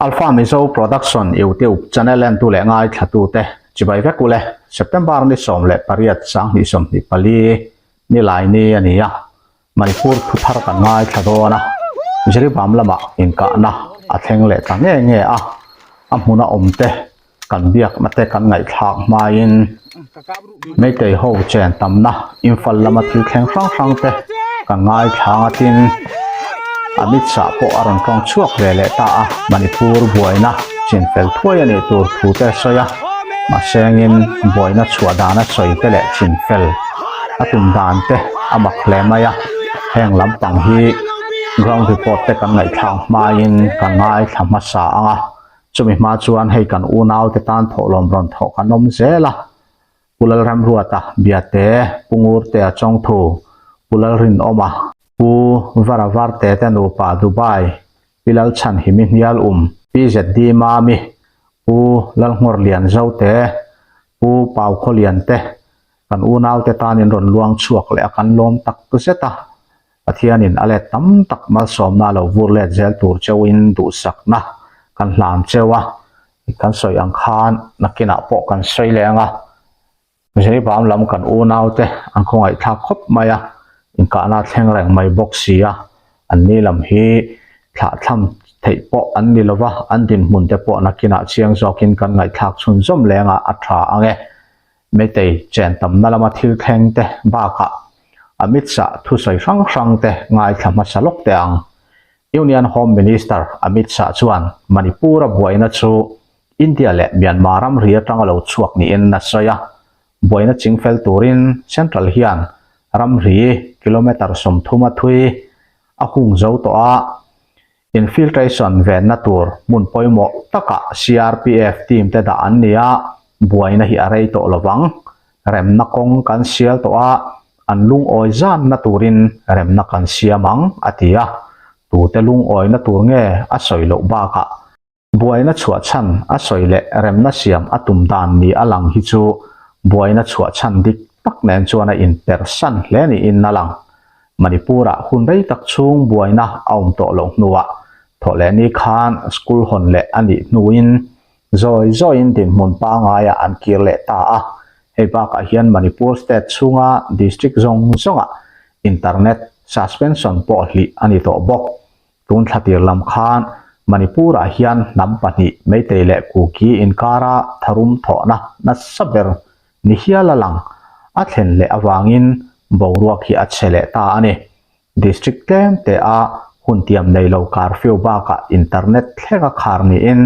Alpha Mizo Production YouTube channel and tu le ngai thatu te chibai ve kule September ni som le pariat sang ni som ni pali ni lai ni ania Manipur thu thar kan ngai thado na jeri bam lama in ka na atheng le ta nge a amhuna omte kan biak mate kan ngai thak ma in mei te ho chen tam na infal lama thil thleng sang te kan ngai thang atin Amit sa po aron kong chuak le ta a Manipur buaina chinfel thuai ani tur thu te soya masengin buaina chuadana soi te le chinfel atum dan te amak le maya heng lampang hi ground report te kan ngai thang ma in kan ngai thama sa anga chumi ma chuan hei kan unau te tan tholom ron tho kanom zela pulal ram ruata biate pungur te achong thu pulal rin oma pu varavar te nu pa Dubai pilal chan himin hial PZD mami pu lal ngor lian zau te pu pau kholian te kan unau te tanin ron luang chuak le kan lom tak tu seta athianin ale tam tak mal som na lo vur le zel tur chewin du sakna kan hlam chewa kan soi ang khan nakina po kan soi lenga jeri bam lam kan unau te ang khongai thak khop maya in ka na thleng reng mai boxia an ni lam hi thla tham thei po an ni lova an din mun te po nakina chiang zokin kan ngai thak chun zom lenga atha ange metei chen tam na lama thil thleng te ba ka amit sa thu soi rang te ngai thama salok te ang Union Home Minister Amit Shah chuan Manipur buaina chu India le Myanmar ram ria tang lo chuak ni in na soya buaina chingfel turin central hian ram ri kilometer som thuma thui ahung zo to a infiltration ven na tur mun poimo taka CRPF team te da an nia buaina hi arei to lowang rem na kong kan sial to a an lung oi zan na turin rem na kan siamang atia tu te lung oi na tur nge a soi lo ba ka buaina chhuat chan a soi le rem na siam atum dan ni alang hi chu buaina chhuat chan dik tak nen chuana in person le ni in nalang Manipura hunrei tak chung buaina aum to lo nuwa thole ni khan school hon le ani nuin zoi in din mun pa nga ya an kir le ta a heba ka hian Manipur state chunga district zonga internet suspension po hli ani to bok tun thlatir lam khan Manipura hian nampani meitei le kuki in kara tharum thona na saber ni hiala lang athen le awangin boruak hi achele ta ani district tlem te a huntiam nei lo curfew ba ka internet thlega khar ni in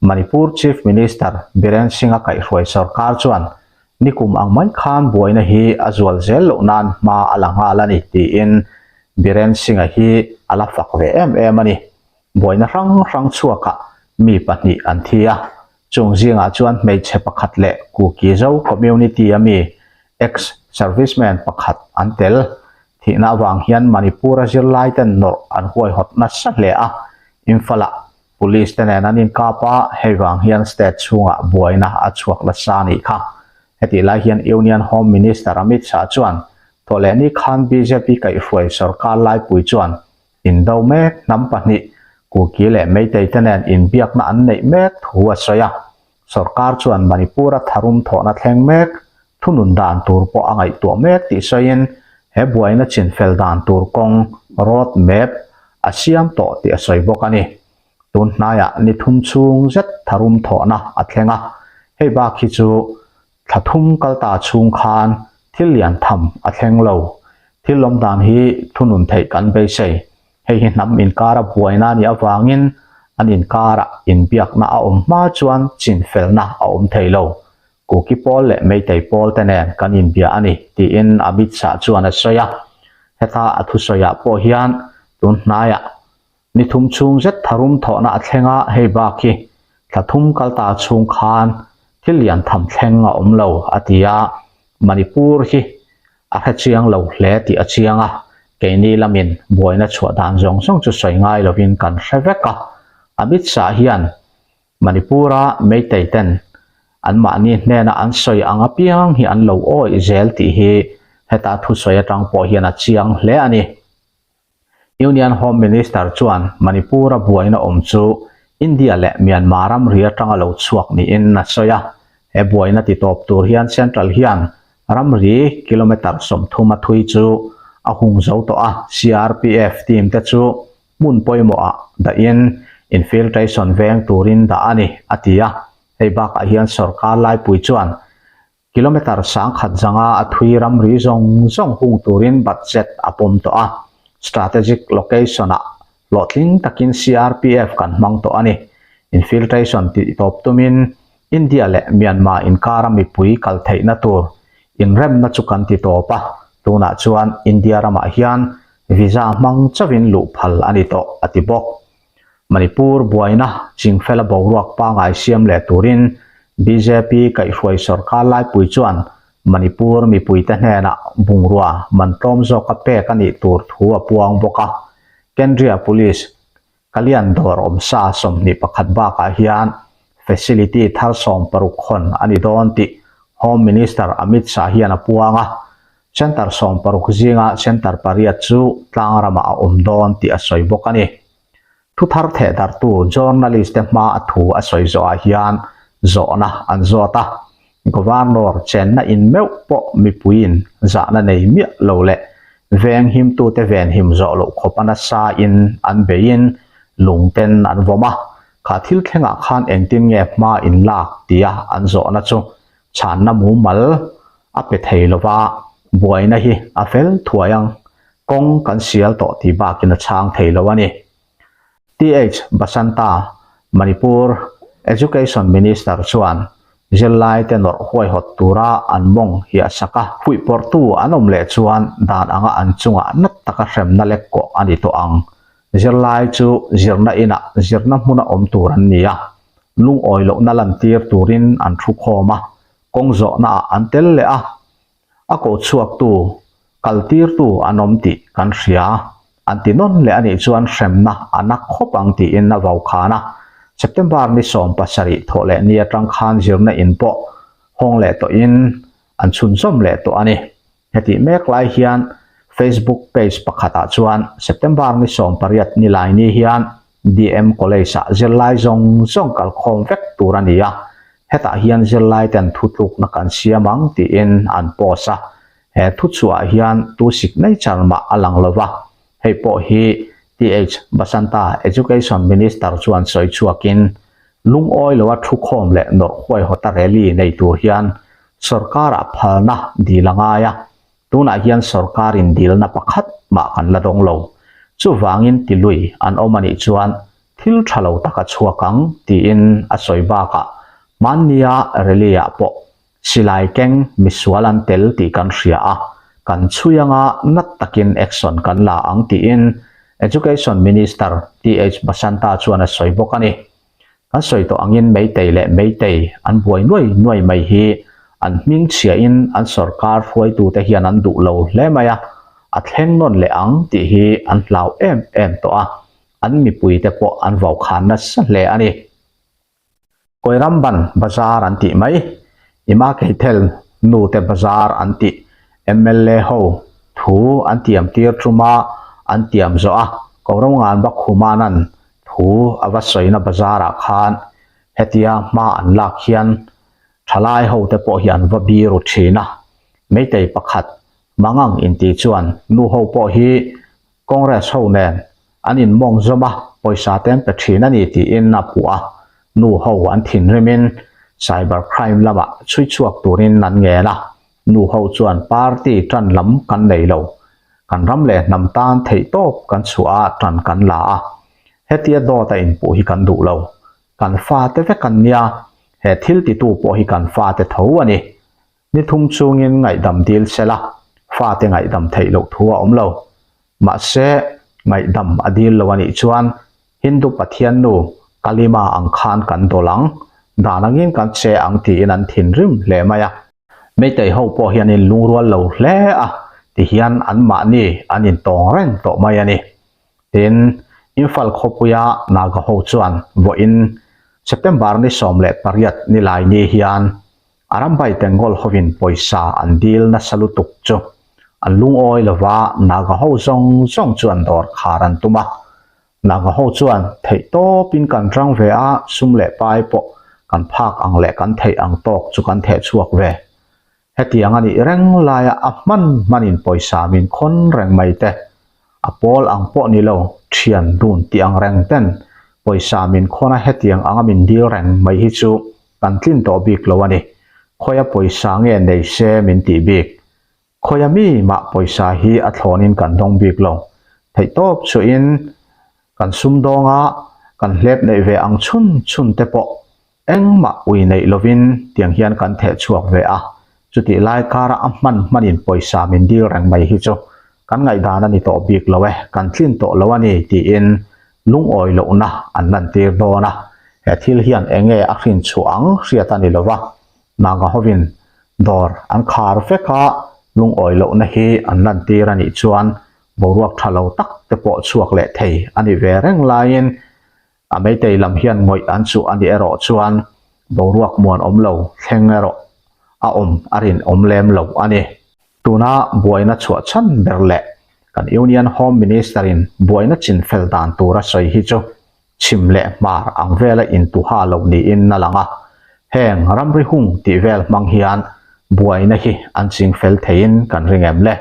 Manipur Chief Minister Biren Singha kai hroi sarkar chuan nikum ang mai khan buaina hi azwal zel lo nan ma alanga lani ti in Biren Singha hi ala fak ve em ani buaina rang chuaka mi pahni an thia chung zinga chuan mei che pakhat le ku ki zo community ami ex serviceman pakhat antel thina wang hian Manipur zirlai ten nor an huai hot na sa hle a infala police ten an in kapa hewang hian state chunga buaina a chuak la sani kha heti la hian Union Home Minister Amit Shah chuan tholeni khan BJP kai huai sarkar lai pui chuan in do mek nam pahni ku ki le meitei ten in biak na an nei mek thuwa soya sarkar chuan Manipur tharum thona thleng mek thunun dan tur po angai to mek ti soin he buaina chinfel dan tur kong road map asiam to ti asoi bokani tun naya ni thum chung zet tharum thona athlenga hei ba khi chu thathum kalta chung khan thilian tham athleng lo thilom dan hi thunun thei kan be sei hei hi nam in kara buaina ni awangin anin kara in biak na a om ma chuan chinfel na a om thei lo kuki pol le meitei pol tenen kanin bia ani ti in Amit Shah chuan a soya heta athu soya po hian tun naya ni thum chung zet tharum thona athlenga hei ba khi thathum kalta chung khan thilian tham thlenga omlo atia Manipur hi a chiang lo hle ti a chianga keini lamin buaina chhuat dan zong chu soi ngai lovin kan hreveka Amit Shah hian Manipura meitei ten an ma ni nena an soi anga piang hi an lo oi zel ti hi heta thu soi atang po hian a chiang hle ani Union Home Minister chuan Manipura buaina om chu India le Myanmar ram ria tanga lo chuak ni in na soya e boina ti top tur hian central hian ram ri kilometer som thuma thui chu a hung zo to a CRPF team te chu mun poimo a da in infiltration veng turin da ani atia hei bak a hian sarkar lai pui chuan kilometer sang khat zanga a thui ram ri zong zong hung turin budget apom to a strategic location a lotling takin CRPF kan mang to ani infiltration ti top tumin India le Myanmar in karami pui kal theina tur in rem na chu kan ti topa tuna chuan India rama hian visa mang chawin lu phal ani to atibok Manipur buaina chingfela boruak pa ngai siam le turin BJP kai hruai sarkar lai pui chuan Manipur mi pui ta hna bungrua mantom zo ka pe kani tur thua puang boka Kendriya Police Kalian dor om sa som ni pakhat ba ka hian facility thar som paruk khon ani don ti Home Minister Amit Shah hian apuanga center som paruk zinga center pariat chu tlangrama om don ti asoi bokani thu thar the dar tu journalist ma athu asoi zo a hian zona an zota governor chenna in meu po mi puin za na nei mi lo le veng him tu te ven him zo lo khopana sa in an bein lungten an voma kha thil thlenga khan engtin nge ma in lak tia an zo na chu chan na mu mal ape theilowa boina hi afel thuayang kong kan sial to ti ba kin chang theilowani TH Basanta Manipur Education Minister chuan Jelai tenor huai hot tura an mong hi asaka hui portu anom le chuan dan anga an chunga nat taka hrem na lek ko ani to ang Jelai chu zirna ina zirna hmuna om turan nia lung oilo na lan tir turin an thu khoma kongzo na an tel le a ako chuak tu kaltir tu anom ti kan ria antinon le ani chuan hremna anak khopang ti in na vau khana September ni som pasari thole ni atang khan zirna in po hong le to in an chun som le to ani heti mek lai hian Facebook page pakhata chuan September ni som pariat ni lai ni hian DM college a zirlai zong zong kal khom vek turania heta hian zirlai ten thutluk na kan siamang ti in an posa he thuchua hian tu sik nei charma alang lova hei po hi TH Basanta Education Minister chuan soi chuakin lung oi lowa thu khom le no khoi hota rally nei tur hian sarkar a phalna dilangaya tuna hian sarkar in dilna pakhat ma kan la dong lo chu wangin tilui an omani chuan thil thalo taka chuakang ti in asoi ba ka mania rally a po silai keng miswalan tel ti kan ria a kan chuyanga nat takin action kan la ang ti in Education Minister TH Basanta chuan a soi bokani an soi to angin meitei le meitei an buai nuai mai hi an ming chia in an sarkar huai tu te hian an du lo hle maya a thleng non le ang ti hi an hlau em to a an mi pui te po an vau khan na sa hle ani Koiramban bazar an ti mai ima keithel nu te bazar an ti MLA ho thu an tiam tir truma an tiam zo a korong ngan bak khumanan thu awasoina bazara khan hetia ma an lak hian thalai ho te po hian wa biru thina meitei pakhat mangang inti chuan nu ho po hi congress ho nen anin mong zoma poisa tem pe thina ni ti in na puwa nu ho an thin remin cyber crime lama chui chuak turin nan nge la nu ho chuan party tran lam kan nei lo kan ram le nam tan thei top kan chua tran kan la hetia do ta in pu hi kan du lo kan fa te ve kan nia he thil ti tu po hi kan fa te tho ani ni thum chungin ngai dam dil sela fa te ngai dam thei lo thua om lo ma se ngai dam adil lo ani chuan hindu pathian nu kalima ang khan kan dolang danangin kan che ang ti in an thin rim le maya meitei ho po hian in lungrual lo hle a ti hian an ma ni anin tong ren to mai ani tin infal khopuya naga ho chuan vo in September ni somle pariat ni lai ni hian arambai tengol hovin poisa an dil na salutuk chu an lung oi lova naga ho zong chuan dor kharan tuma naga ho chuan thei to pin kan rang ve a sum le pai po kan phak ang le kan thei ang tok chu kan the chuak ve hetiang ani reng laia apman manin poisa min khon reng mai te apol ang po ni lo thian dun tiang reng ten poisa min khona hetiang anga min dil reng mai hi chu kan tlin to bik lo ani khoya poisa nge nei se min ti bik khoya mi ma poisa hi a thlonin kan dong bik lo thei top chu in kan sum donga kan hlep nei ve ang chun te po engma ui nei lovin tiang hian kan the chuak ve a chuti lai kara amman manin poisa min dil reng mai hi chu kan ngai dan ani to bik lowe kan thlin to lo ani ti in lung oi lo na an lan tir do na he thil hian enge a khin chuang riat ani lova naga hovin dor an khar feka lung oi lo na hi an lan tir ani chuan boruak thalo tak te po chuak le thei ani ve reng lain a mei tei lam hian ngoi an chu ani ero chuan boruak muan om lo thleng ero a arin lem lo ani tuna buaina chua chan berle kan union home minister in buaina chin fel dan tura soi hi chu chimle mar ang vela in tu ha lo ni in nalanga heng ramri hung ti vel mang hian buaina hi an ching fel thein kan ringem le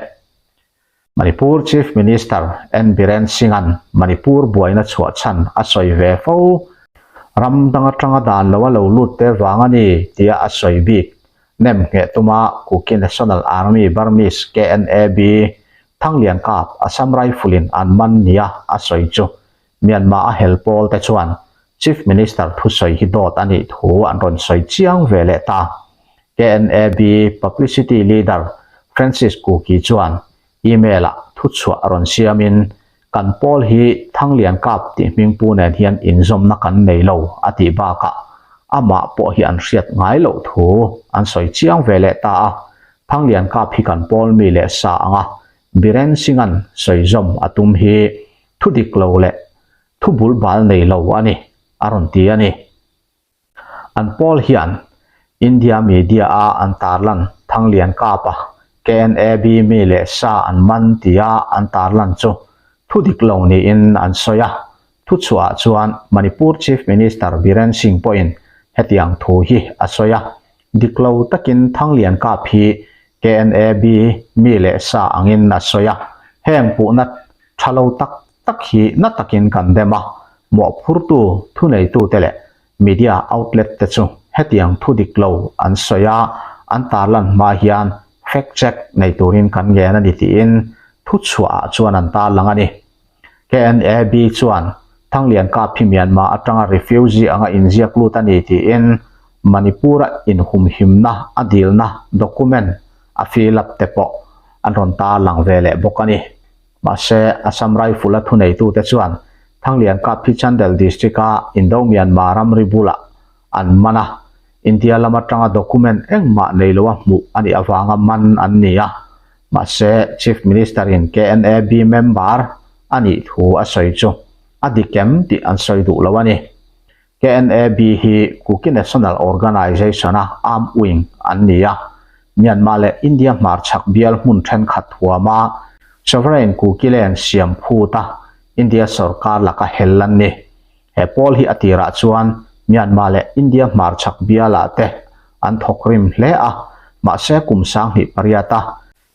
Manipur Chief Minister N Biren Singhan Manipur buaina chua chan a soi ve fo ram danga tanga dan lo lo lut te wangani tia a soi bik nem nge tuma Kuki National Army Burmese KNAB Thanglian Kap Assam Rifle an man nia a soi chu Myanmar a helpol te chuan Chief Minister thu soi hi dot ani thu an ron soi chiang vele ta KNAB Publicity Leader Francis Kuki chuan email a thu chua ron siamin kan pol hi Thanglian Kap ti mingpu nen hian inzom na kan nei lo ati ba ka ama po hi an riat ngai lo thu an soi chiang vele ta Thanglian Kap hi kan pol mi le sa anga Biren Singhan soi zom atum hi thu dik lo le thu bul bal nei lo ani aron ti ani an pol hian India media a an tarlan Thanglian Kap KNAB mi le sa an man tia an tarlan chu thu dik lo ni in an soya thu chua chuan Manipur Chief Minister Biren Singh point hetiang thu hi asoya diklo takin Thanglian Kap hi KNAB mi le sa angin na soya heng pu nat thalo tak hi na takin kan dema mo phurtu thu nei tu tele media outlet te chu hetiang thu diklo an soya an tarlan ma hian fact check nei turin kan nge na ni ti in thu chua chuan an ta langani KNAB chuan Thanglian Kap phi Myanmar atanga refugee anga inziak lut ani ti in Manipura in hum himna adilna document a fill up te po an ron ta lang vele bokani ma se Assam Rifle thu nei tu te chuan Thanglian Kap phi Chandel district a Indo Myanmar Ribula an mana India lama tanga document engma nei lo mu ani awanga man an nia ma se Chief Minister in KNAB member ani thu a soi chu adikem ti an soi du lawani KNAB hi Kuki National Organization a arm wing an nia Myanmar le India mar chak bial mun then khat huama sovereign Kuki len siam phuta India sarkar laka hellan ni he pol hi atira chuan Myanmar le India mar chak biala te an thokrim hle a ma se kum sang hi pariata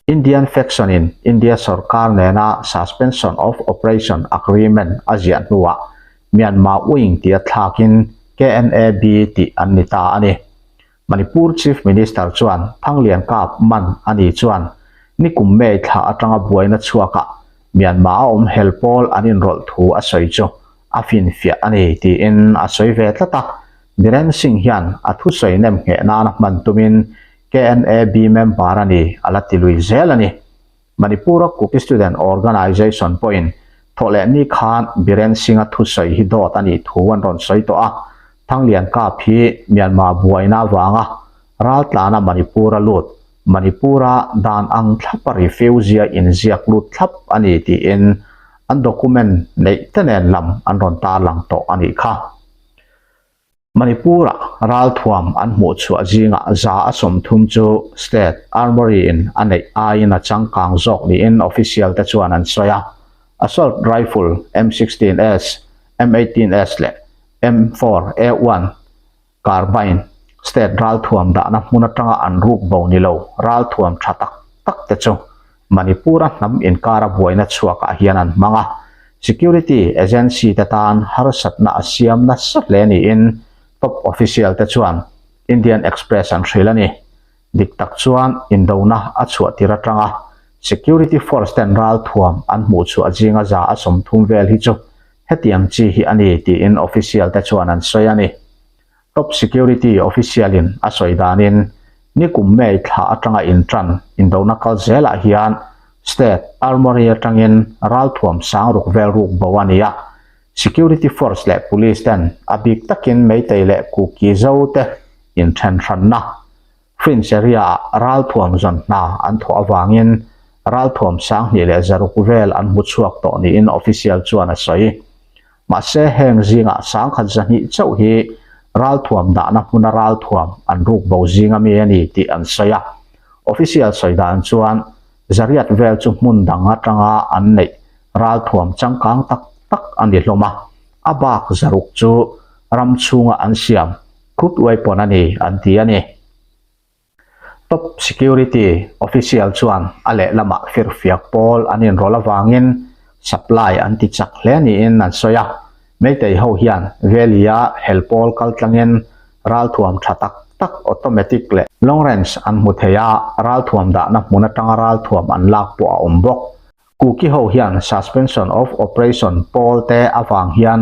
Indian faction in India sarkar nena suspension of operation agreement azian nuwa Myanmar wing ti thlakin KNAB ti anita ani Manipur Chief Minister chuan Thanglian Kap man ani chuan ni kum me thla atanga buaina chuaka Myanmar helpol anin rol thu asoi chu afin fia ani ti in asoi ve tlata Biren Singh hian athu soi nem nge na man tumin KNAB member ani alati lui zelani Manipur Kuki Student Organization point thole ni khan Biren Singh athu soi hi dot ani thuan ron soi to a Thanglian Kap hi Myanmar buaina wanga ratlana Manipura lut Manipura dan ang thlapa refugee in ziak lut thlap ani ti in an document nei tenen lam an ron ta lang to ani kha Manipura ral thuam an mu chu ajinga za asom thum chu State Armory in anei a in a changkang zok ni in official ta chuan an soya assault rifle M16S M18S le M4 A1 carbine state ral thuam da na hmun atanga an ruk bo ni lo ral thuam tha tak te chu Manipura nam inkara buaina chuaka hian an manga security agency te tan harsat na asiam na satle ni in top official te chuan Indian Express an thrilani dik tak chuan indona a chuat tiratanga security force ten ral thuam an mu chu ajinga za asom thum vel hi chu hetiam chi hi ani ti in official te chuan an soyani top security official in asoidanin ni kummei thla atanga intran indona kal zela hian state armory atangin ral thuam sang ruk vel ruk bawania security force le police ten abik takin meitei le kuki zote in than na fringe area ral thuam zon na an tho awangin ral thuam sang ni le zaruk vel an mu chuak to ni in official chuan a soi ma se heng zinga sang khat zani chau hi ral thuam da na hmuna ral thuam an ruk bo zinga mi ani ti an soya official soidan chuan zariat vel chu hmun danga tanga an nei ral thuam changkang tak ani hloma abak zaruk chu ram chunga an siam khut weapon ani an ti ani top security official chuan ale lama firfiak pol anin rola wangin supply an ti chak hle ni in an soya meitei ho hian velia helpol kaltlangin ral thuam thatak tak automatic le long range an mutheya ral thuam da na hmuna tanga ral thuam an lak po a ombok kuki ho hian suspension of operation pol te awang hian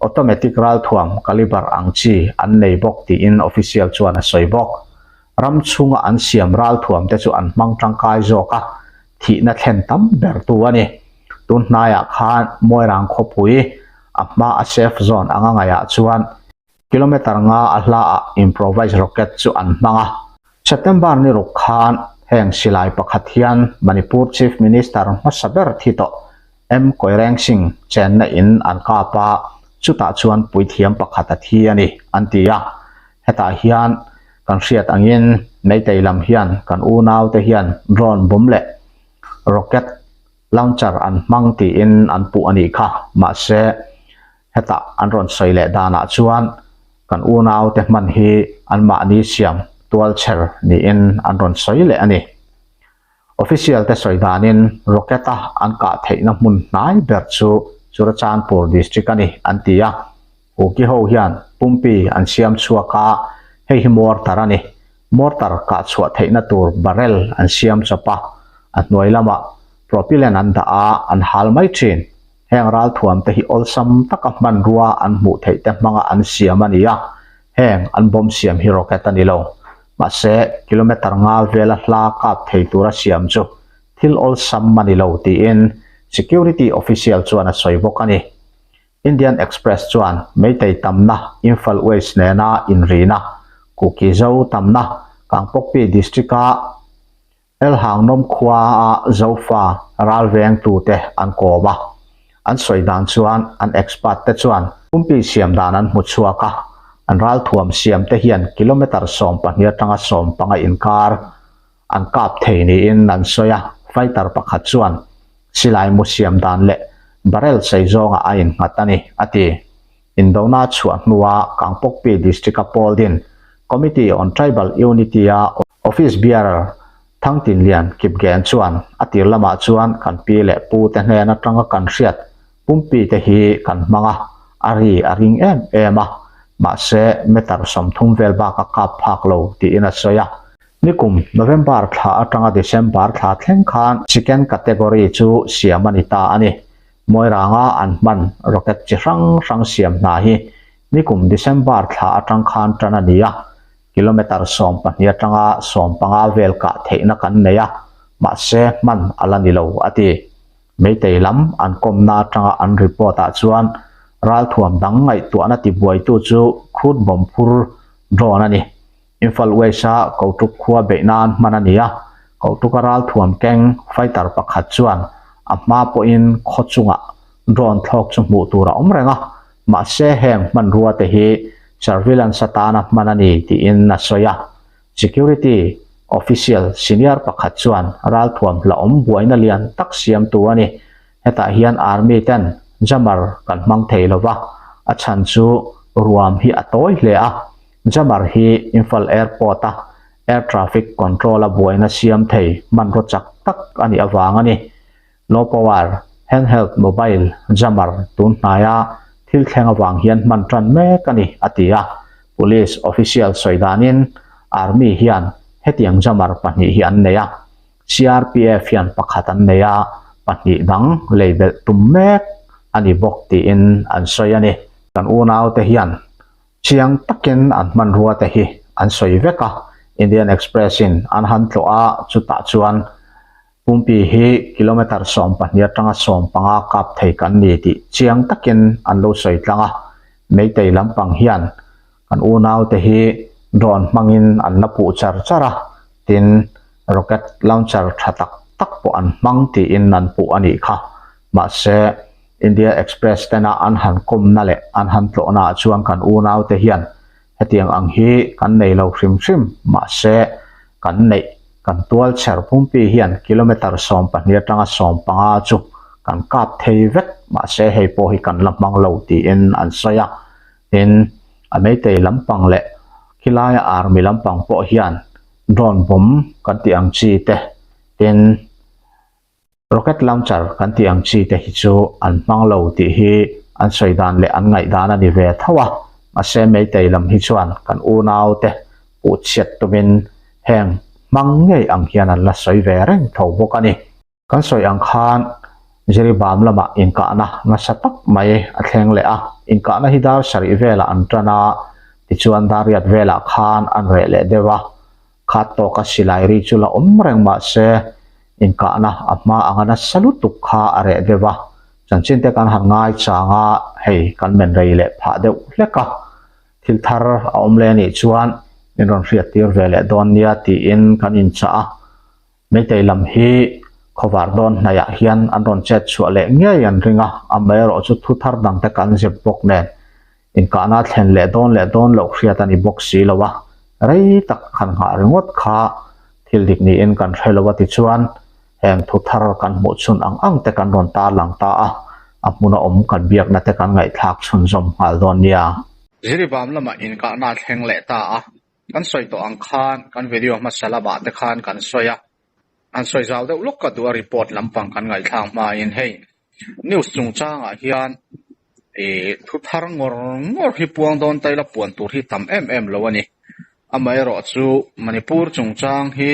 automatic ral thuam caliber angchi an nei bok ti in official chuan a soibok ram chunga an siam ral thuam te chu an hmang tangkai zoka thi na thlen tam ber tu ani tun hnaya khan moirang khopui ama a safe zone anga ngaya chuan kilometer nga ahla a improvised rocket chu an manga September ni ruk khan heng silai pakhat hian Manipur chief minister Masaber thito M Koireng Singh chen na in an kapa chuta chuan puithiam pakhat a thi ani antia heta hian kan hriat angin meitei lam hian kan u nau te hian drone bom le rocket launcher an mang ti in an pu ani kha ma se heta an ron soile dana chuan kan u nau te man hi an ma ni siam tual cher ni in an ron soile ani official te soidanin rocketa an ka theina mun nai ber chu Churachandpur district ani antia uki ho hian pumpi an siam chuaka hei mortar ani mortar ka chua theina tur barrel an siam chapa an noilama propylene an da a an halmai thin heng ral thuam te hi olsam taka man ruwa an mu thei te manga an siam ania heng an bom siam hi rocket ani lo ma se kilometer nga vela hla kap thei tura siam chu thil olsam mani lo ti in security official chuan a soibok ani Indian Express chuan meitei tamna Imphal West nena inrina kuki zo tamna Kangpokpi district a el hangnom khwa a zofa ralveng tu te an koma an soidan chuan an expat te chuan pumpi siam dan an muchuaka an ral thuam siam te hian kilometer som pahnia tanga som panga inkar an kap theini in an soya fighter pakhat chuan silai mu siam dan le barrel seizonga a in ngatani ati indona chuan nuwa Kangpokpi district a poldin Committee on Tribal Unity a office bearer thangtin lian kipgen chuan atir lama chuan kan pi le pu te hnen atanga kan hriat pumpi te hi kan manga ari aring ema ma se metar som thum vel ba ka kap phak lo ti ina soya nikum November thla atanga December thla thleng khan chicken category chu siamani ta ani moiranga an man rocket chi rang siam na hi nikum December thla atang khan tanania kilometer som pahnia tanga som panga vel ka theina kan neya ma se man alani lo ati meitei lam an komna tanga an report a chuan ral thuam dang ngai tu ana ti buai tu chu khut bom phur drone ani Imphal West a kautuk khua benan manania kautuk ral thuam keng fighter pakhat chuan ama po in khochunga drone thlok chu mu tura omrenga ma se heng man ruwa te hi surveillance satana manani ti in na soya security official senior pakhat chuan ral thuam la om buaina lian tak siam tu ani heta hian army ten jamar kan mang thei lova a chan chu ruam hi atoi hle a jamar hi Imphal airport a air traffic control a buaina siam thei man ro chak tak ani awang ani low power handheld mobile jamar tun hnaya thil thleng awang hian man tran mek ani atia police official soidanin army hian hetiang jamar pahnih hi an neya CRPF hian pakhat an neya pahnih dang leibel tum mek ani bok ti in an soi ani kan unau te hian chiang takin an man ruwa te hi an soi veka Indian Express in an han tlo a chuta chuan pumpi hi kilometer som pahnia tanga som panga kap thei kan ni ti chiang takin an lo soi tlanga meitei lampang hian kan unau te hi drone mangin an la pu char chara tin rocket launcher thatak tak po an mang ti in nan pu ani kha ma se India Express tena an han kum na le an han tlo na chuan kan unau te hian hetiang ang hi kan nei lo hrim hrim ma se kan nei kan tual chher pumpi hian kilometer som pahnia tanga som panga chu kan kap thei vek ma se hei po hi kan lamang lo ti in an soya in a meitei lampang le khilaya army lampang po hian drone bom kan ti ang chi te tin rocket launcher kan ti ang chi te hi chu an mang lo ti hi an soidan le an ngai dan ani ve thawa ma se meitei lam hi chuan kan unau te pu chiat tumin heng mang ngei ang hian an la soi ve reng tho bok ani kan soi ang khan jeri bam lama in ka na nga satak mai a thleng le a in ka na hi dar sari vela an trana ti chuan dariat vela khan an re le dewa khat to ka silai ri chula reng ma se in ka na ama angana salutuk kha are dewa chanchin te kan han ngai changa hei kan men rei le pha deuh hleka thil thar a om le ni chuan in ron hriat tir vele don nia ti in kan in cha meitei lam hi khovar don naya hian an ron chet chu le nge yan ringa amero chu thu thar dang te kan zep bok nen in ka na thlen le don lo hriat ani bok si lowa rei tak khan nga ringot kha thil dik ni in kan threlowa ti chuan heng thu thar kan mu chun ang te kan ron ta lang ta a amuna om kan biak na te kan ngai thak chun zom hal don nia jiri bam lama in ka na thleng le ta a kan soi to ang khan kan video masala ba te khan kan soya an soi zaw de luk ka du report lampang kan ngai thang ma in hei news chung chang a hian thu thar ngor hi puang don tai la puan tur hi tam em lo ani amai ro chu Manipur chung chang hi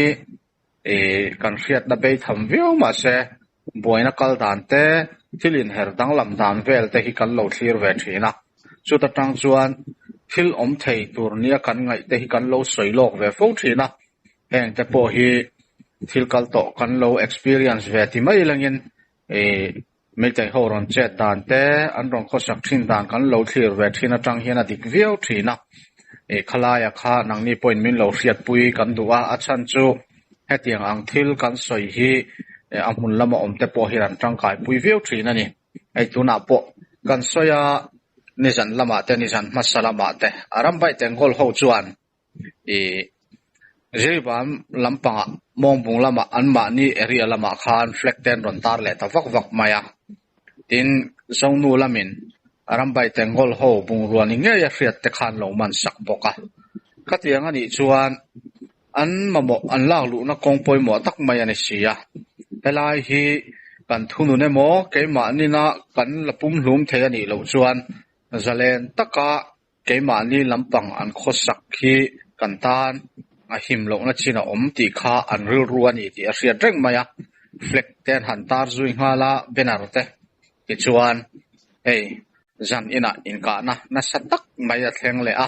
kan hriat na be tham veu ma se boina kal dan te thilin her dang lam dan vel te hi kan lo thlir ve thina chu ta tang chuan thil om thei tur nia kan ngai te hi kan lo soi lok ve fo thina heng te po hi thil kal to kan lo experience ve ti mai langin me te ho ron chet dan te an ron kho sak thin dan kan lo thlir ve thina tang hian a dik veu thina khalaya kha nangni point min lo hriat pui kan duwa a chan chu hetiang ang thil kan soi hi amun lama om te po hi ran tang kai pui veu thina ni ai tuna po kan soya nizan lama te nizan masalama te aram bai tengol ho chuan jiribam lampanga mongbung lama anma ni area lama khan flag ten ron tar le ta vak maya tin zonu lamin aram bai tengol ho bung ruani nge ya hriat te khan lo man sak boka khatiang ani chuan an mamo an lang lu na kongpoi mo tak maya ni sia helai hi kan thunu ne mo keima ni na kan lapum hlum the ani lo chuan zalen taka keima ni lampang an khosak khi kan tan a him lo na china om ti kha an ril ruani ti a hriat reng maya flag ten han tar zui ngala banner te ti chuan hey zan ina in ka na satak maya thleng le a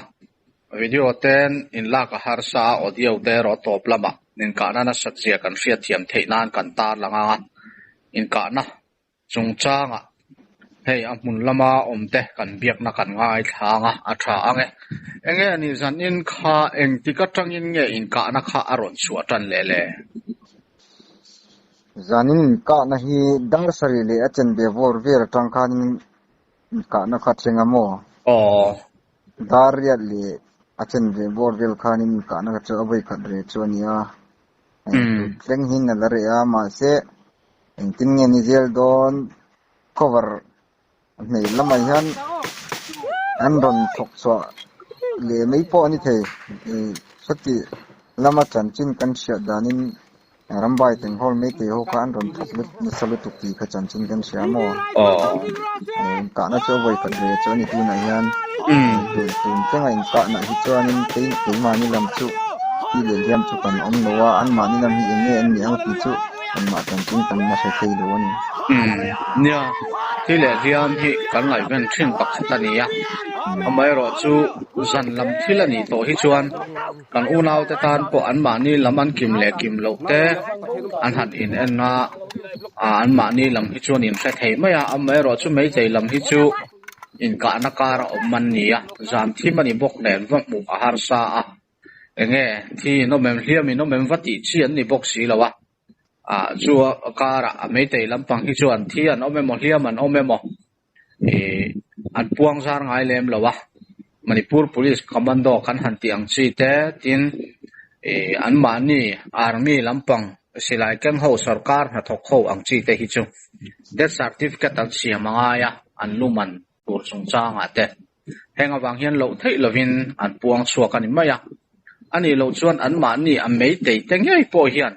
video ten in la ka har sa audio te ro top lama in ka na satria kan hriat thiam theinan kan tar langa in ka na chung changa hei amun lama omte kan biak na kan ngai thanga a tha ange enge ani zan in kha eng tika tangin nge in ka na kha aron chua tan le le zanin ka na hi dar sari le achen be vor ver tang khan ka na kha thenga mo dar ya le achen be vor vel khan in ka na cha abai khat re chonia thleng hin na la re a ma se eng tin nge ni zel don cover nei lama hian an ron thok chwa le mei po ani thei sati lama chanchin kan sia danin rambai teng hol mei te ho ka an ron thok le salu tu ki kha chanchin kan sia mo ka na cho voi ka re cho ni tu na hian tu tenga in ka na hi chuanin te ma ni lam chu ti le liam chu kan om nowa an ma ni lam hi enge an ni ang ti chu an ma chanchin kan na se thei lo ni nia thì lẽ riêng thì cái ngày bên trên bạc thật là nia amai ro chu zan lam thil ani to hi chuan kan unau te tan po an ma ni lam an kim le kim lo te an han in en na an ma ni lam hi chuan in hre thei mai a amai ro chu mei chei lam hi chu in ka na kar om man nia zan thi mani bok len va mu a har sa a enge thi no mem hliam no mem vati chi an ni bok si lawa chu kara mei chei lam pang hi chuan thi an ome mo hliam an ome mo an puang zar ngai lem lawa Manipur Police Commando kan hanti ang chi te tin an mani army lampang silai keng ho sarkar na thok ho ang chi te hi chu death certificate ang sia mangaya an luman tur sung chang ate henga wang hian lo thei lovin an puang chuak ani maya ani lo chuan an mani a mei te tengai po hian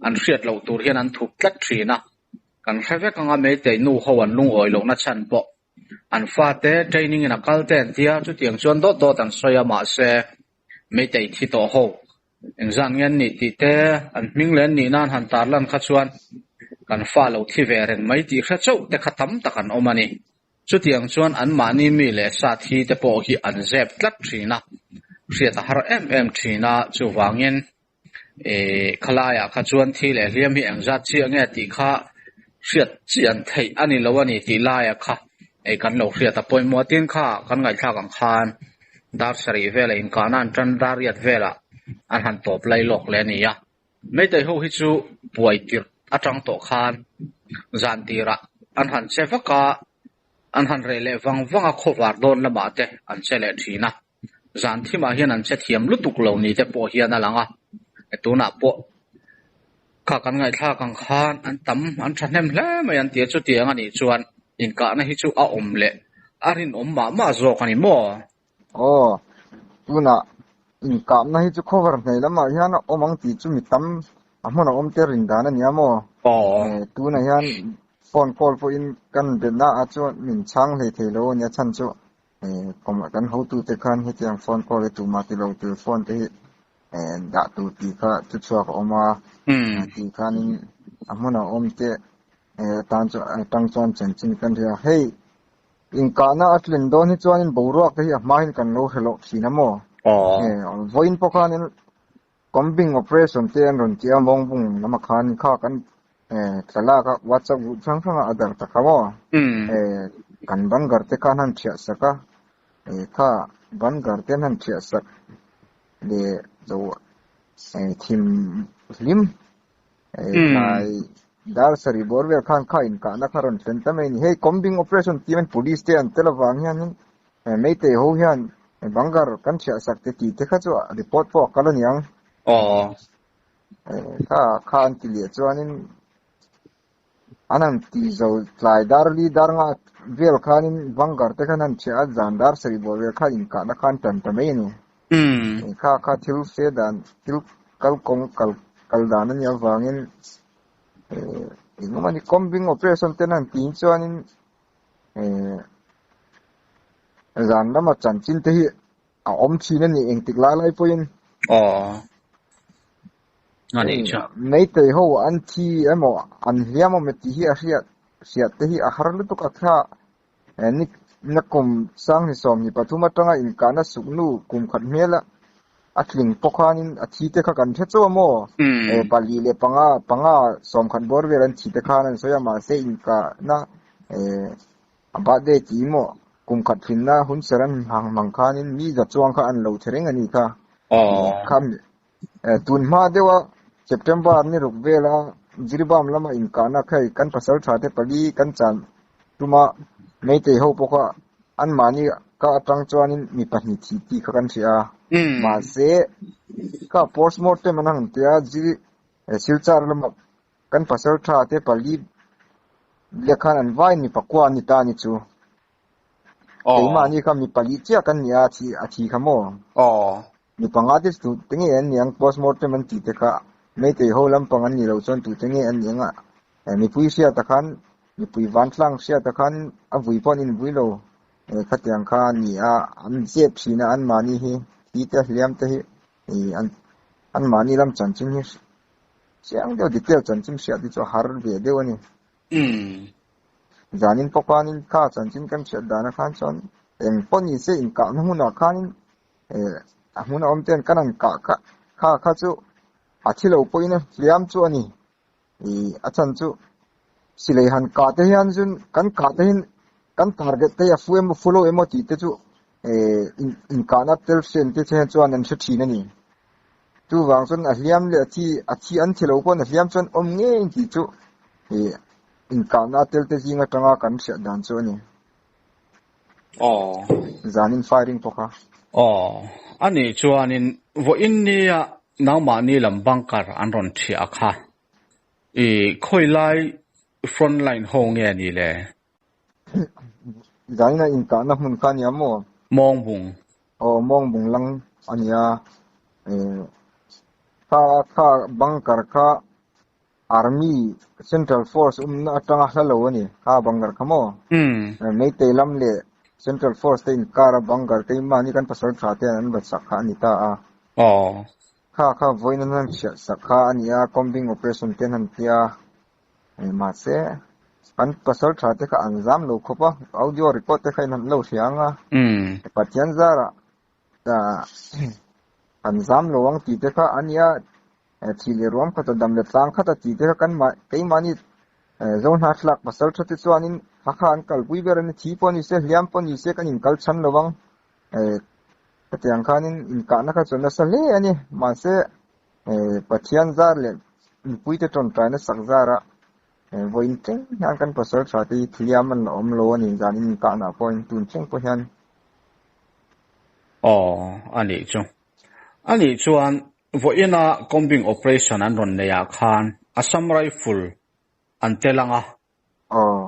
an hriat lo tur hian an thuk tlat thina kan hravek anga mei te nu ho an lung oi lo na chan po an fa te training in a kalten tia chu tiang chuan do tan soya ma se mei te thi to ho engzan ngen ni ti te an ming len ni nan han tar lan kha chuan kan fa lo thi ve ren mai ti kha chau te khatam takan omani chu tiang chuan an mani mi le sa thi te po hi an zep tlat thina hriat har em thina chu wangin khalaya kha chuan thi le hliam hi engzat chi ange ti kha hriat chian thei ani lo ani ti laia kha kan lo hriat a poi mo tin kha kan ngai thla kang khan dar sari vela in kanan tran dar yat vela an han top lai lok le ni ya mei te ho hi chu puai tir atang to khan zan tira an han chefaka an han re le wang a khowar don lama te an chele thina zan thima hian an che thiam lutuk lo ni te po hian alanga tuna po ka kan ngai thla kang khan an tam an thanem hle mai an tia chu tiang ani chuan in ka na hi chu a om le arin om ma zo kani mo tuna in ka na hi chu cover nei lama hian omang ti chu mi tam amona om te rin dana nia mo tuna hian phone call po in kan be na a chu min chang le thelo nia chan chu kom kan ho tu te khan hi tiang phone call tu ma ti lo tu phone te da tu ti kha chu chuak oma ti khan amona om te tan chu tang chon chen chin kan ria hey in ka na atlen don hi chuan in boruak te hi ma hin kan lo helo thina mo voin pokanin combing operation te an ron tia mong bung lama khan kha kan tala ka whatsapp chang adar ta khawo kan bangar te kan han thia saka kha bangar te han thia sak le zo thim lim nai dar sari borwer khan kha in ka na kharon tentameni hey combing operation team police te an telawang hian mei te ho hian bangar kan thia sak te ti te kha chu report po kalaniang kha an ti le chuanin anan ti zo tlai dar nga vel khanin bangar te khanan thia zandar sari borwer kha in ka na khan tentameni kha thil se dan thil kal dan an ya wangin ingmani combing operation tenan tin chuanin zan lama chanchin te hi a om thina ni engtik lai poin ngani cha nei te ho an thi emo an hiamo me ti hi a hriat te hi a har lu tu ka kha ni nakum sang ni som ni pathuma tanga in kana suknu kum khat mela atling pokanin athi te kha kan the chu mo pali le panga som khan bor veran thi te khanan soya ma se in ka na aba de ti mo kum khat finna hun saran hang mang khanin mi za chuang kha an lo thereng ani kha kham tun ma dewa september ni rukvela jirbam lama in kana khai kan pasal thate pali kan chan tuma mei te ho poka an mani ka atang chuanin mi pahni thi ti kha kan thia ma se ka postmortem manang tia ji silchar lama kan pasal tha te pali lekhan an vai ni pakwa ni ta ni chu keima ni kha mi pali chia kan ni a thi khamo mi panga dis tu tinge an yang postmortem an ti te kha mei te ho lam pang an ni lo chon tu tinge an yang mi pui sia ta khan mi pui van tlang sia ta khan a vui pon in vui lo khatiang kha ni an zep sina an mani hi ti te hliam te hi an mani lam chan chim hi siang deu detail chan chim sia ti cho har ve deu ani zanin pokanin kha chan chin kan sia dana khan chon eng poni se in ka huna khanin huna omten kanan kha chu athilo poina hliam chu ani achan chu silei han ka te hian jun kan ka te hin kan target te ya fuem follow emoti te chu in kana tel sen te chen chuan an thi na ni tu wang chun a hliam le athi an thilo pon a hliam chon om nge ti chu in kana tel te jinga tanga kan sia dan chu ni zanin firing pokha ani chuanin vo innia nauma ni lambang kar anron thi akha khoi lai front line hong ye ni le zaina in kana mun kan ya mo mong bung lang ania kha bangkar kha army central force na atanga halo ni kha bangkar khamo mei te lam le central force te in kara bangkar te mani kan pasal thate an ba sakha ni ta kha voina nan sakha ania combing operation ten han tia ma se kan pasal thate kha anjam lo khopa audio record te khain han lo sianga patian zara ta anjam lo wang ti te kha ania thile rom kha ta dam le tlang kha ta ti te kan ma kai mani zone hat lak pasal thate chuanin hakha an kal pui ber ani thi poni se hliam poni se kan in kal chan lowang tiang khanin in ka na kha chona sa le ani ma se pathian zar le pui te ton tra na sak zara voin teng yang kan pasal thate hliam an om lo ani zanin ka na point tun cheng po hian ani chuan vo ina combing operation an ron ne ya khan Assam rifle an telanga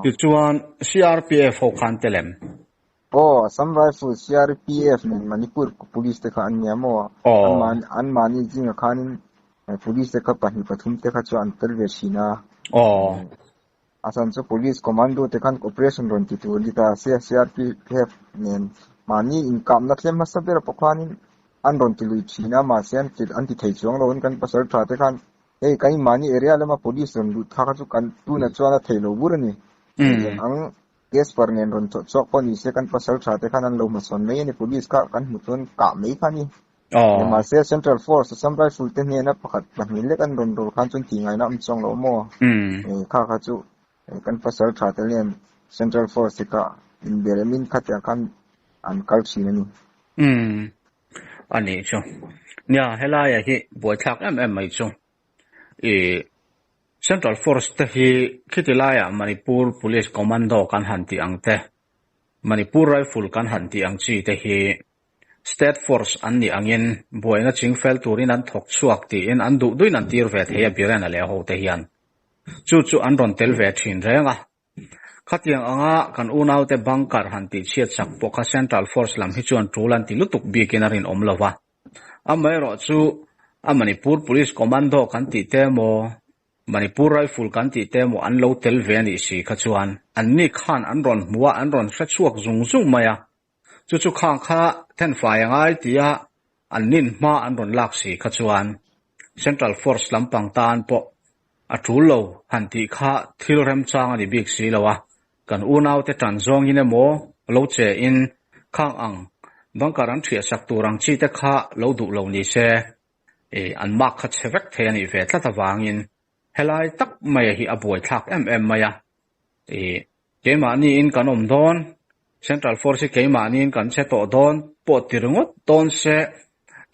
ti chuan CRPF ho khan telem Assam rifle CRPF ni Manipur police te kha anya mo an mani jinga khanin police te kha pahi pathum te kha chuan tel ve sina asan so police commando te khan operation ron ti tu lita CRPF nen mani income na tlem masabera pokhanin an ron ti lui china ma sian ti anti thei chuang lo kan pasal tha te khan kai mani area lama police ron lu tha kha chu kan tu na chuana thei lo burani ang case par nen ron chok poni se kan pasal tha te khan an lo ma son mai ni police ka kan mutun ka mai khani ma se central force samrai full te ne na pakhat pahmin le kan ron ro khan chun ti ngai na am chong lo mo kha chu kan pasal tha te len central force ka in beremin khatya kan an kal chinani ani chu nya helaya hi boi thak mai chu central force te hi khitilaya Manipur police commando kan hanti angte Manipur rifle kan hanti angchi te hi state force anni angin boina chingfel turin an thok chuak ti in an du duin an tir ve theya birana le ho te hian chu an ron tel ve thin renga khatiang anga kan unau te bangkar hanti chiat sak poka central force lam hi chuan tulan ti lutuk bi kenarin omlova amai ro chu Manipur police commando kan ti te mo Manipur rifle kan ti te mo an lo tel ve ni si khachuan an ni khan an ron muwa an ron hrachuak zung maya chu khang kha ten fai angai tia an nin ma an ron lak si khachuan central force lampang tan po atulo hanti kha thilrem chang ani big si lawa kan unau te tan zong in emo lo che in khang ang bangkaran thia sak turang chi te kha lo du lo ni se an mak kha chevek the ani ve tla tawangin helai tak mai hi aboi thak maya keimani in kanom don central force keimani in kan che to don po tirngot don se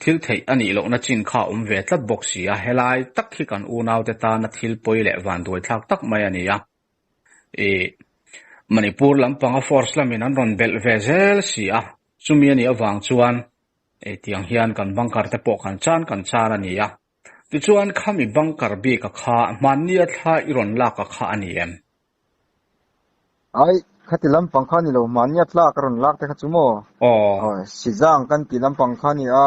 thil thei ani lo na chin kha ve tlat boxi a helai tak hi kan unau te ta na thil poi le van doi thak tak mai ani ya Manipur lampang a force lamin an ron bel vezel si a chumi ani awang chuan tiang hian kan bangkar te po kan chan ani ya ti chuan khami bangkar bi ka kha mania thla iron la ka kha ani em ai khati lampang khani lo mania tla karon lak te khachumo oh sizang kan ti lampang khani a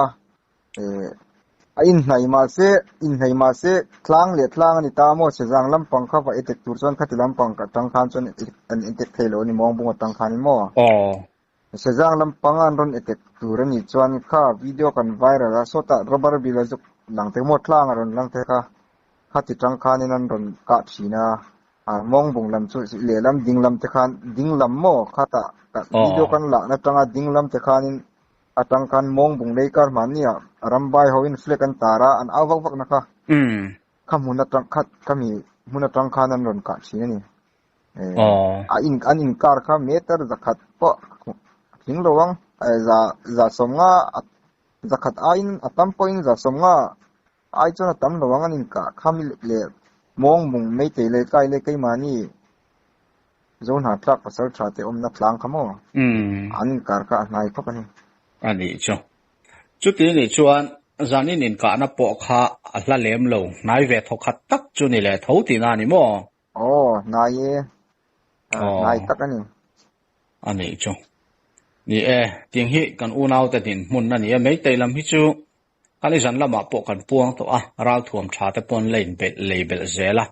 in hnai ma se tlang le tlang ani ta mo sizang lampang kha va etek tur chon khati lampang ka tang khan chon an etek thelo ni mong bunga tang khan mo oh sizang lampang an ron etek tur ani chuan kha video kan viral a sota rubber bil azuk lang te mo tlang aron lang te kha khati tang khan in an ron ka thina mong bung lam chu le lam ding lam te khan ding lam mo khata video kan la na tanga ding lam te khan in atang kan mong bung lei kar mania rambai hoin fleck an tara an awak wak na kha khamuna tang khat kami muna tang khan an ron ka thina ni an in kar kha meter zakhat po thing lowang za somnga zakhat ain atam point za somnga ai chona tam lowang an in ka khamil le mong bung mei te le kai mani zone ha trak pasal thate om na tlang khamo an kar ka nai phapani ani chu chu ti ni chuan zanin in ka na po kha a hla lem lo nai ve tho khat tak chu ni le tho ti na ni mo nai ye nai tak ani chu ni ting hi kan u nau ta din mun na ni mei te lam hi chu kali zan lama po kan puang to ral thuam tha te pon lein be label zela